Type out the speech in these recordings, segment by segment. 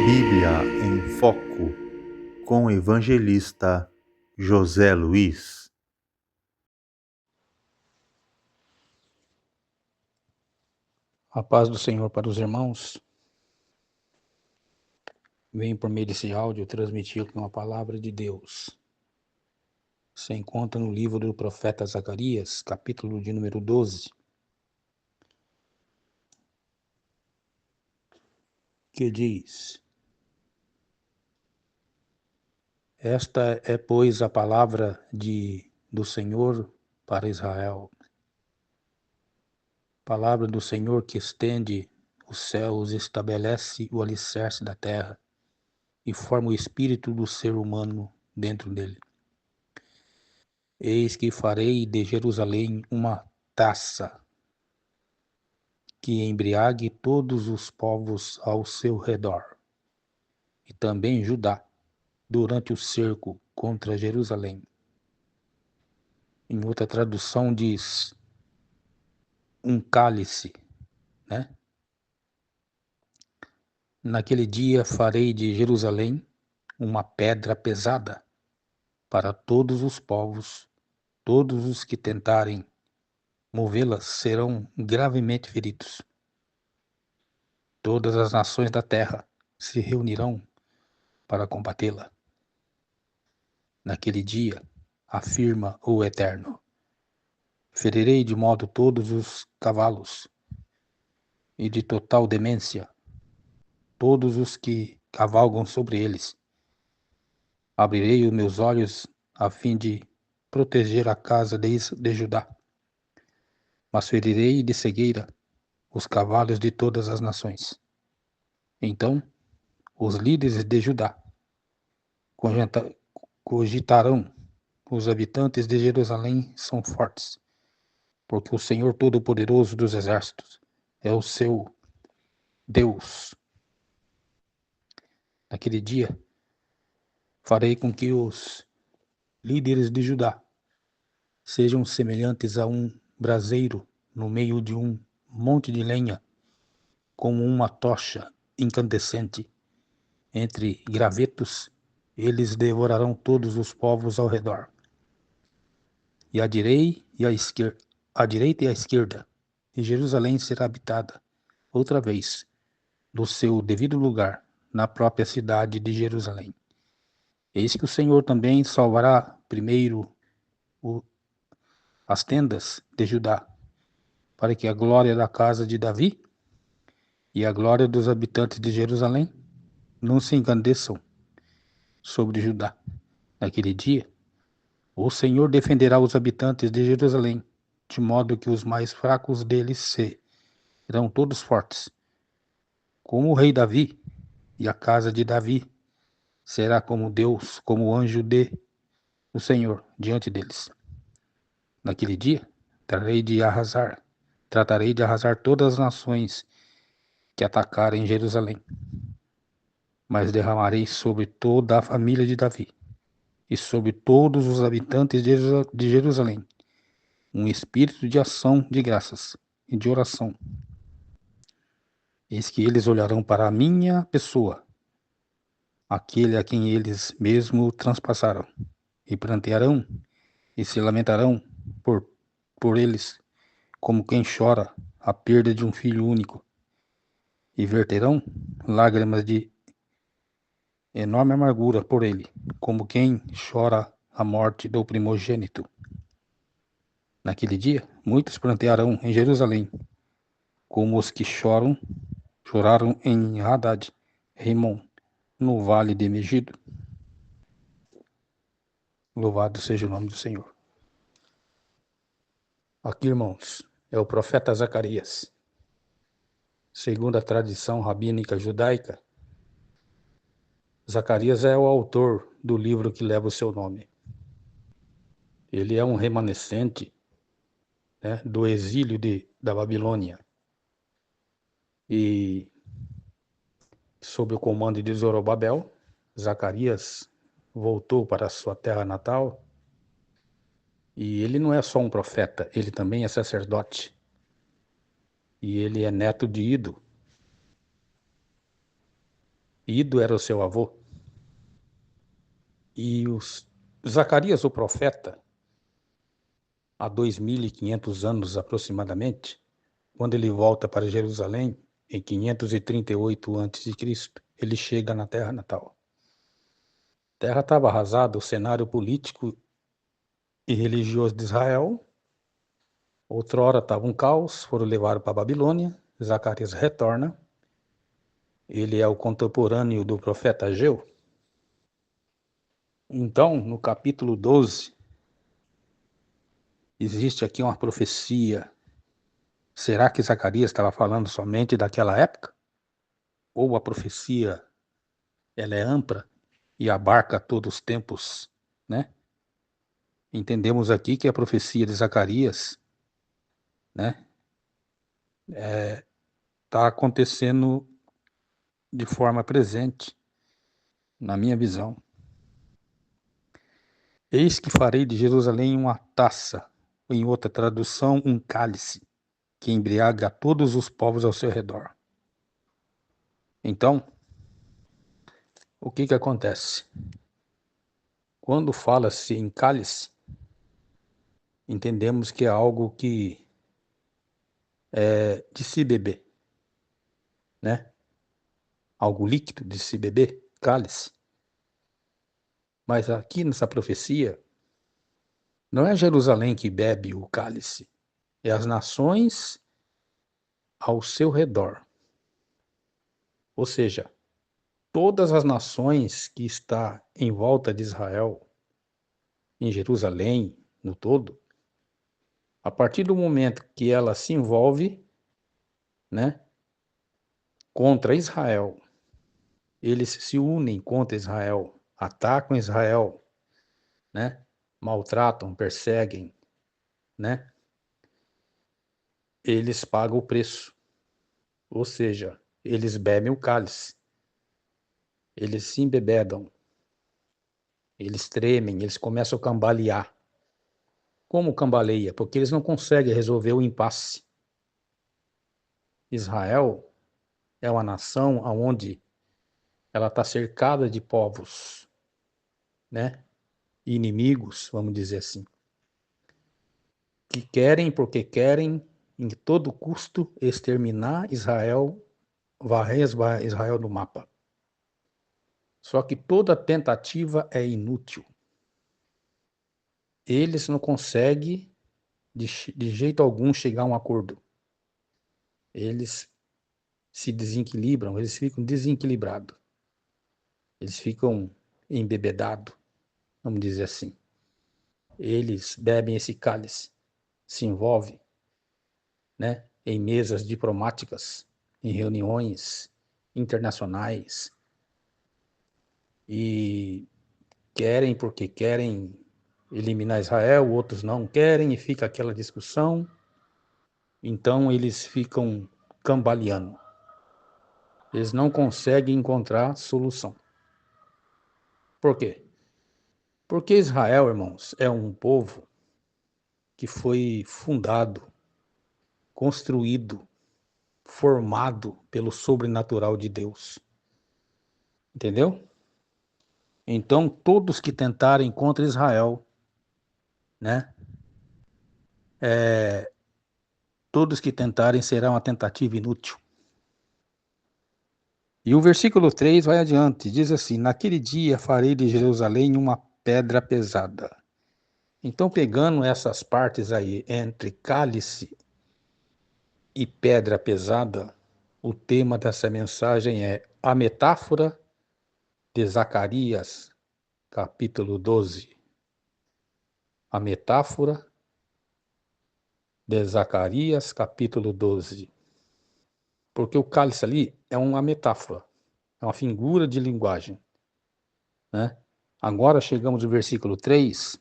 Bíblia em Foco, com o evangelista José Luiz. A paz do Senhor para os irmãos. Venho por meio desse áudio transmitir uma palavra de Deus. Se encontra no livro do profeta Zacarias, capítulo de número 12, que diz: Esta é, pois, a palavra do Senhor para Israel. Palavra do Senhor que estende os céus, estabelece o alicerce da terra e forma o espírito do ser humano dentro dele. Eis que farei de Jerusalém uma taça que embriague todos os povos ao seu redor, e também Judá, durante o cerco contra Jerusalém. Em outra tradução diz um cálice, né? Naquele dia farei de Jerusalém uma pedra pesada para todos os povos. Todos os que tentarem movê-la serão gravemente feridos. Todas as nações da terra se reunirão para combatê-la. Naquele dia, afirma o Eterno, ferirei de modo todos os cavalos e de total demência todos os que cavalgam sobre eles. Abrirei os meus olhos a fim de proteger a casa de Judá, mas ferirei de cegueira os cavalos de todas as nações. Então, os líderes de Judá cogitarão: os habitantes de Jerusalém são fortes, porque o Senhor Todo-Poderoso dos Exércitos é o seu Deus. Naquele dia, farei com que os líderes de Judá sejam semelhantes a um braseiro no meio de um monte de lenha, como uma tocha incandescente. Entre gravetos, eles devorarão todos os povos ao redor. E a direita e a esquerda, e Jerusalém será habitada outra vez, do seu devido lugar, na própria cidade de Jerusalém. Eis que o Senhor também salvará primeiro as tendas de Judá, para que a glória da casa de Davi e a glória dos habitantes de Jerusalém não se engrandeçam sobre Judá. Naquele dia, o Senhor defenderá os habitantes de Jerusalém, de modo que os mais fracos deles serão todos fortes. Como o rei Davi e a casa de Davi será como Deus, como o anjo do Senhor diante deles. Naquele dia, tratarei de arrasar todas as nações que atacarem Jerusalém, mas derramarei sobre toda a família de Davi e sobre todos os habitantes de Jerusalém um espírito de ação de graças e de oração. Eis que eles olharão para a minha pessoa, aquele a quem eles mesmos transpassaram, e prantearão e se lamentarão por eles, como quem chora a perda de um filho único, e verterão lágrimas de enorme amargura por ele, como quem chora a morte do primogênito. Naquele dia, muitos prantearão em Jerusalém, como os que choraram em Hadad, Rimon, no vale de Megido. Louvado seja o nome do Senhor. Aqui, irmãos, é o profeta Zacarias. Segundo a tradição rabínica judaica, Zacarias é o autor do livro que leva o seu nome. Ele é um remanescente, né, do exílio da Babilônia. E, sob o comando de Zorobabel, Zacarias voltou para a sua terra natal. E ele não é só um profeta, ele também é sacerdote. E ele é neto de Ido. Ido era o seu avô. E Zacarias, o profeta, há 2.500 anos aproximadamente, quando ele volta para Jerusalém, em 538 a.C., ele chega na terra natal. A terra estava arrasada, o cenário político e religioso de Israel. Outrora estava um caos, foram levados para a Babilônia. Zacarias retorna. Ele é o contemporâneo do profeta Ageu. Então, no capítulo 12, existe aqui uma profecia. Será que Zacarias estava falando somente daquela época? Ou a profecia ela é ampla e abarca todos os tempos, né? Entendemos aqui que a profecia de Zacarias, né, está acontecendo de forma presente, na minha visão. Eis que farei de Jerusalém uma taça, ou em outra tradução, um cálice, que embriaga a todos os povos ao seu redor. Então, o que acontece? Quando fala-se em cálice, entendemos que é algo que é de se beber, né? Algo líquido de se beber, cálice. Mas aqui nessa profecia, não é Jerusalém que bebe o cálice, é as nações ao seu redor. Ou seja, todas as nações que estão em volta de Israel, em Jerusalém, no todo, a partir do momento que ela se envolve, né, contra Israel, eles se unem contra Israel, atacam Israel, né, maltratam, perseguem, né, eles pagam o preço. Ou seja, eles bebem o cálice, eles se embebedam, eles tremem, eles começam a cambalear. Como cambaleia? Porque eles não conseguem resolver o impasse. Israel é uma nação onde ela está cercada de povos, né, inimigos, vamos dizer assim, que querem, porque querem, em todo custo, exterminar Israel, varrer Israel do mapa. Só que toda tentativa é inútil. Eles não conseguem, de jeito algum, chegar a um acordo. Eles se desequilibram, eles ficam desequilibrados. Eles ficam embebedados, vamos dizer assim. Eles bebem esse cálice, se envolvem, né, em mesas diplomáticas, em reuniões internacionais e querem porque querem eliminar Israel, outros não querem e fica aquela discussão. Então eles ficam cambaleando. Eles não conseguem encontrar solução. Por quê? Porque Israel, irmãos, é um povo que foi fundado, construído, formado pelo sobrenatural de Deus. Entendeu? Então, todos que tentarem contra Israel, né? Todos que tentarem será uma tentativa inútil. E o versículo 3 vai adiante, diz assim: naquele dia farei de Jerusalém uma pedra pesada. Então, pegando essas partes aí, entre cálice e pedra pesada, o tema dessa mensagem é a metáfora de Zacarias, capítulo 12. A metáfora de Zacarias, capítulo 12. Porque o cálice ali é uma metáfora, é uma figura de linguagem, né? Agora chegamos no versículo 3.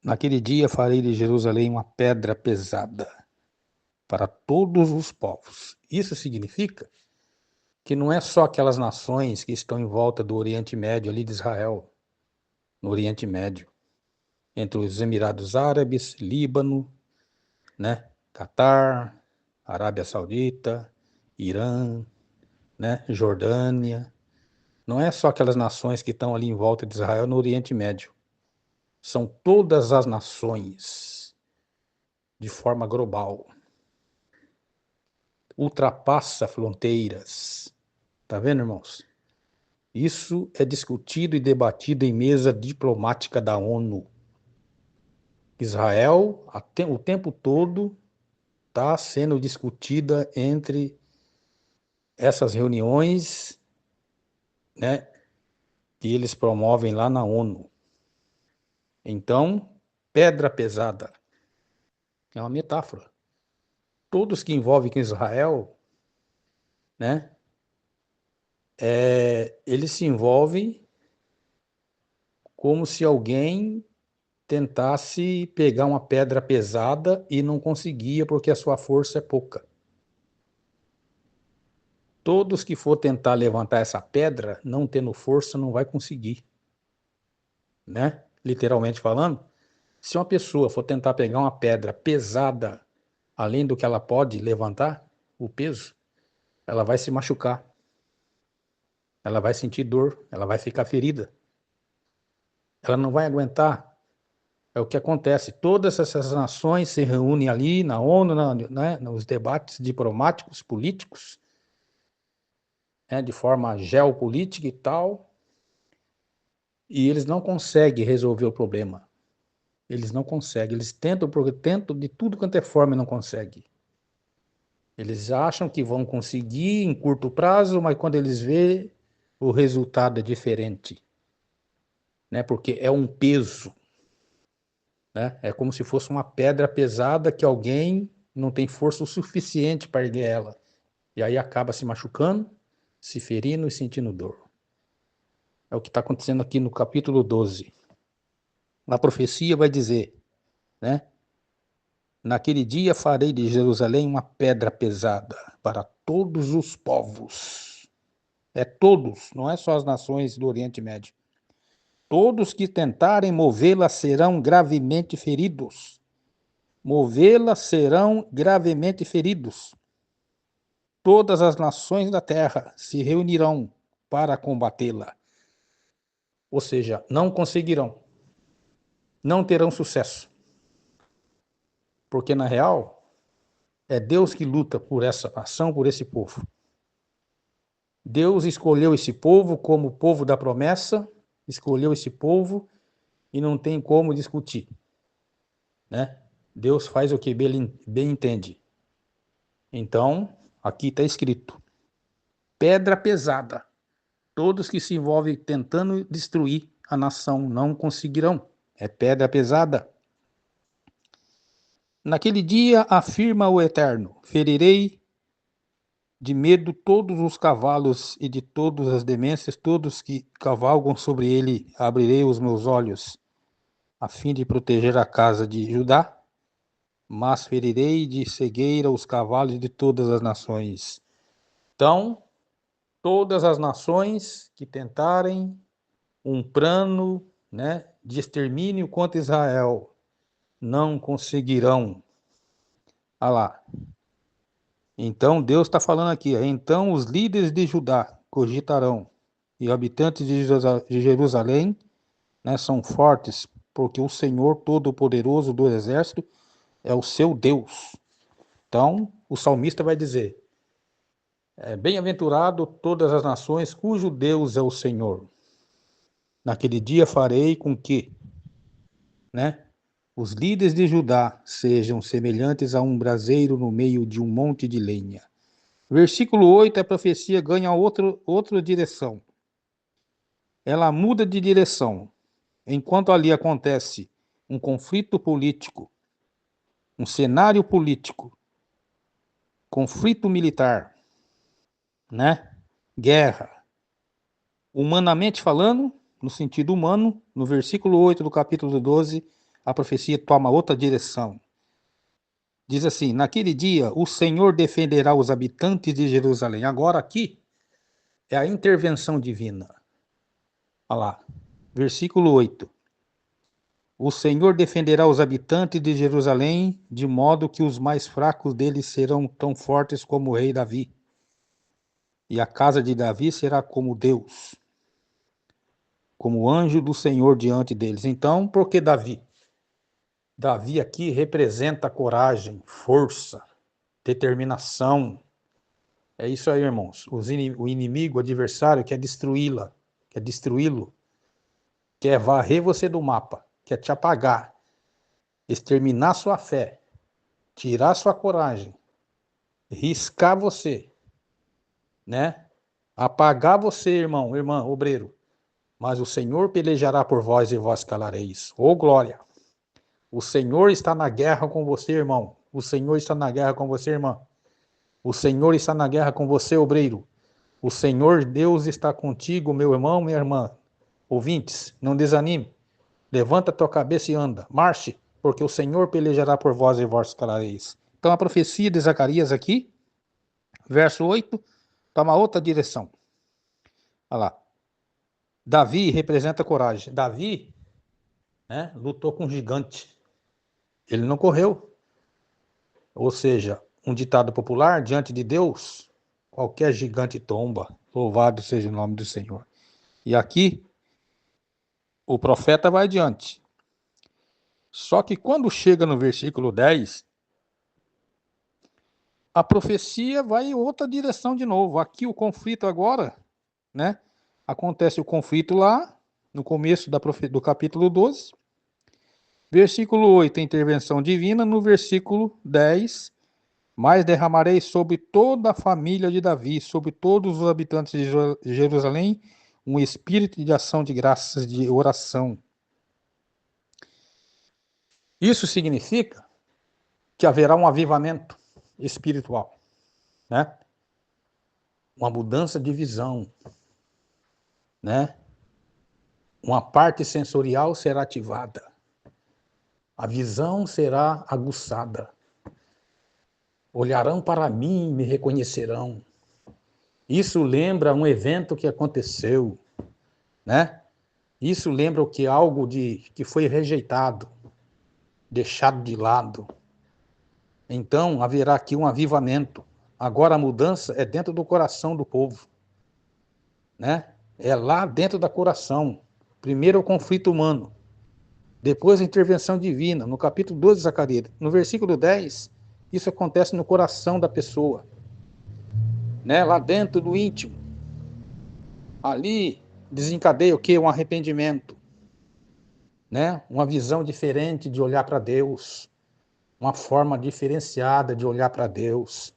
Naquele dia farei de Jerusalém uma pedra pesada para todos os povos. Isso significa que não é só aquelas nações que estão em volta do Oriente Médio, ali de Israel, no Oriente Médio, entre os Emirados Árabes, Líbano, né, Catar, Arábia Saudita, Irã, né? Jordânia. Não é só aquelas nações que estão ali em volta de Israel no Oriente Médio. São todas as nações, de forma global. Ultrapassa fronteiras. Tá vendo, irmãos? Isso é discutido e debatido em mesa diplomática da ONU. Israel, o tempo todo, está sendo discutida entre essas reuniões, né, que eles promovem lá na ONU. Então, pedra pesada é uma metáfora. Todos que envolvem com Israel, né, eles se envolvem como se alguém tentasse pegar uma pedra pesada e não conseguia porque a sua força é pouca. Todos que for tentar levantar essa pedra, não tendo força, não vai conseguir, né? Literalmente falando, se uma pessoa for tentar pegar uma pedra pesada, além do que ela pode levantar, o peso, ela vai se machucar, ela vai sentir dor, ela vai ficar ferida, ela não vai aguentar. É o que acontece. Todas essas nações se reúnem ali na ONU, né, nos debates diplomáticos, políticos, né, de forma geopolítica e tal, e eles não conseguem resolver o problema. Eles não conseguem. Eles tentam de tudo quanto é forma e não conseguem. Eles acham que vão conseguir em curto prazo, mas quando eles vê, o resultado é diferente, né? Porque é um peso, né? É como se fosse uma pedra pesada que alguém não tem força o suficiente para erguer ela. E aí acaba se machucando, se ferindo e sentindo dor. É o que está acontecendo aqui no capítulo 12. A profecia vai dizer, né? Naquele dia farei de Jerusalém uma pedra pesada para todos os povos. É todos, não é só as nações do Oriente Médio. Todos que tentarem movê-la serão gravemente feridos. Movê-la serão gravemente feridos. Todas as nações da terra se reunirão para combatê-la. Ou seja, não conseguirão, não terão sucesso. Porque, na real, é Deus que luta por essa nação, por esse povo. Deus escolheu esse povo como povo da promessa, escolheu esse povo e não tem como discutir, né? Deus faz o que bem entende. Então, aqui está escrito: pedra pesada. Todos que se envolvem tentando destruir a nação não conseguirão. É pedra pesada. Naquele dia, afirma o Eterno: ferirei de medo todos os cavalos e de todas as demências, todos que cavalgam sobre ele, abrirei os meus olhos, a fim de proteger a casa de Judá, mas ferirei de cegueira os cavalos de todas as nações. Então, todas as nações que tentarem um plano, né, de extermínio contra Israel não conseguirão. Olha lá. Então Deus está falando aqui. Então os líderes de Judá cogitarão e habitantes de Jerusalém, né, são fortes, porque o Senhor Todo-Poderoso do Exército é o seu Deus. Então o salmista vai dizer: bem-aventurado todas as nações cujo Deus é o Senhor. Naquele dia farei com que, né, os líderes de Judá sejam semelhantes a um braseiro no meio de um monte de lenha. Versículo 8, a profecia ganha outra direção. Ela muda de direção. Enquanto ali acontece um conflito político, um cenário político, conflito militar, né? Guerra. Humanamente falando, no sentido humano, no versículo 8 do capítulo 12, a profecia toma outra direção. Diz assim: naquele dia o Senhor defenderá os habitantes de Jerusalém. Agora aqui é a intervenção divina. Olha lá, versículo 8. O Senhor defenderá os habitantes de Jerusalém, de modo que os mais fracos deles serão tão fortes como o rei Davi. e a casa de Davi será como Deus, como anjo do Senhor diante deles. Então, por que Davi? Davi aqui representa coragem, força, determinação. É isso aí, irmãos. O inimigo, o adversário, quer destruí-la, quer destruí-lo, quer varrer você do mapa, quer te apagar, exterminar sua fé, tirar sua coragem, riscar você, né? Apagar você, irmão, irmã, obreiro. Mas o Senhor pelejará por vós e vós calareis. Ô glória! O Senhor está na guerra com você, irmão. O Senhor está na guerra com você, irmã. O Senhor está na guerra com você, obreiro. O Senhor Deus está contigo, meu irmão, minha irmã. Ouvintes, não desanime. Levanta a tua cabeça e anda. Marche, porque o Senhor pelejará por vós e vós calareis. Então a profecia de Zacarias aqui, verso 8, toma outra direção. Olha lá. Davi representa coragem. Davi, né, lutou com um gigante. Ele não correu. Ou seja, um ditado popular, diante de Deus, qualquer gigante tomba. Louvado seja o nome do Senhor. E aqui, o profeta vai adiante. Só que quando chega no versículo 10, a profecia vai em outra direção de novo. Aqui o conflito agora, né? Acontece o conflito lá, no começo do capítulo 12. Versículo 8, a intervenção divina. No versículo 10, mas derramarei sobre toda a família de Davi, sobre todos os habitantes de Jerusalém, um espírito de ação de graças, de oração. Isso significa que haverá um avivamento espiritual, né? Uma mudança de visão, né? Uma parte sensorial será ativada. A visão será aguçada. Olharão para mim e me reconhecerão. Isso lembra um evento que aconteceu, né? Isso lembra o que algo que foi rejeitado, deixado de lado. Então haverá aqui um avivamento. Agora a mudança é dentro do coração do povo, né? É lá dentro do coração. Primeiro o conflito humano, depois a intervenção divina, no capítulo 12 de Zacarias. No versículo 10, isso acontece no coração da pessoa, né? Lá dentro do íntimo. Ali desencadeia o quê? Um arrependimento, né? Uma visão diferente de olhar para Deus, uma forma diferenciada de olhar para Deus.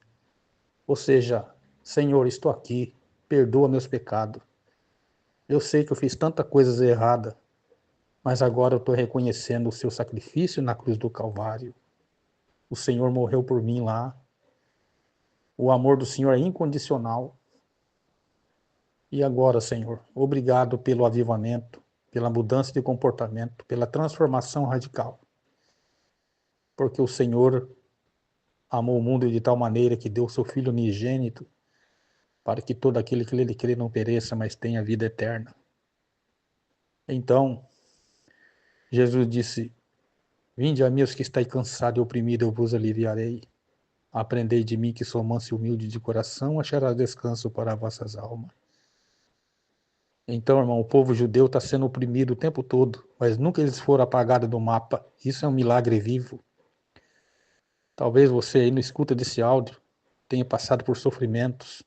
Ou seja, Senhor, estou aqui, perdoa meus pecados. Eu sei que eu fiz tanta coisa errada, mas agora eu estou reconhecendo o seu sacrifício na cruz do Calvário. O Senhor morreu por mim lá. O amor do Senhor é incondicional. E agora, Senhor, obrigado pelo avivamento, pela mudança de comportamento, pela transformação radical. Porque o Senhor amou o mundo de tal maneira que deu o seu Filho unigênito para que todo aquele que nele crê não pereça, mas tenha vida eterna. Então, Jesus disse: vinde a mim os que estáis cansados e oprimidos, eu vos aliviarei. Aprendei de mim que sou manso e humilde de coração, acharás descanso para vossas almas. Então, irmão, o povo judeu está sendo oprimido o tempo todo, mas nunca eles foram apagados do mapa. Isso é um milagre vivo. Talvez você aí no escuta desse áudio tenha passado por sofrimentos,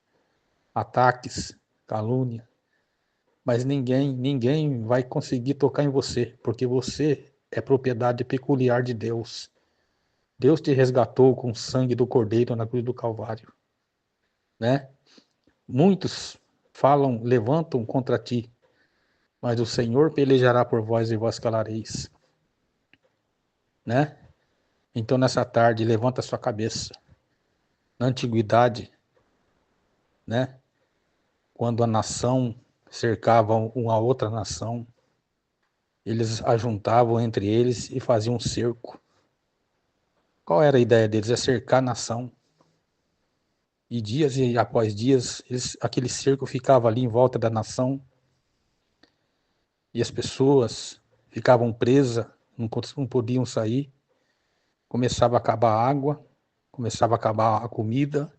ataques, calúnia, mas ninguém vai conseguir tocar em você, porque você é propriedade peculiar de Deus. Deus te resgatou com o sangue do Cordeiro na cruz do Calvário, né? Muitos falam, levantam contra ti, mas o Senhor pelejará por vós e vós calareis, né? Então nessa tarde levanta a sua cabeça. Na antiguidade, né? Quando a nação cercava uma outra nação, eles ajuntavam entre eles e faziam um cerco. Qual era a ideia deles? É cercar a nação. E dias e após dias, aquele cerco ficava ali em volta da nação. E as pessoas ficavam presas, não podiam sair. Começava a acabar a água, começava a acabar a comida.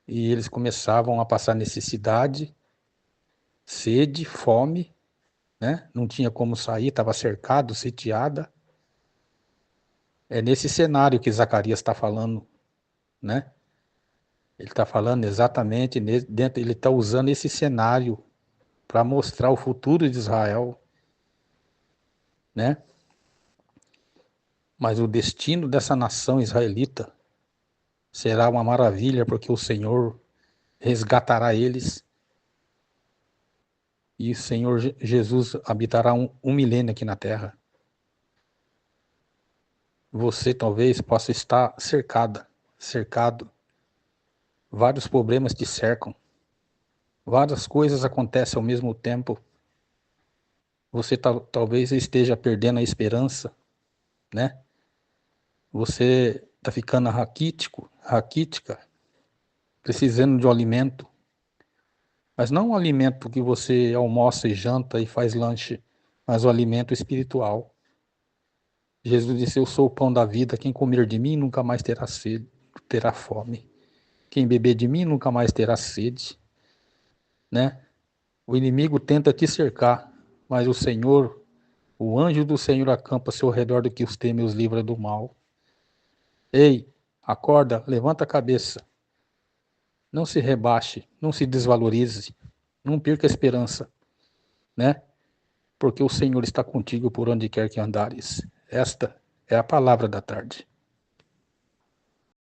e eles começavam a passar necessidade, sede, fome, né? Não tinha como sair, estava cercado, sitiada. É nesse cenário que Zacarias está falando, né? Ele está falando exatamente dentro, ele está usando esse cenário para mostrar o futuro de Israel, né? Mas o destino dessa nação israelita será uma maravilha, porque o Senhor resgatará eles e o Senhor Jesus habitará um milênio aqui na terra. Você talvez possa estar cercado. Vários problemas te cercam. Várias coisas acontecem ao mesmo tempo. Você talvez esteja perdendo a esperança, né? Você está ficando raquítica, precisando de um alimento. Mas não um alimento que você almoça e janta e faz lanche, mas o alimento espiritual. Jesus disse: eu sou o pão da vida, quem comer de mim nunca mais terá sede, terá fome. Quem beber de mim nunca mais terá sede, né? O inimigo tenta te cercar, mas o Senhor, o anjo do Senhor acampa ao seu redor do que os teme e os livra do mal. Ei, acorda, levanta a cabeça. Não se rebaixe, não se desvalorize, não perca a esperança, né? Porque o Senhor está contigo por onde quer que andares. Esta é a palavra da tarde.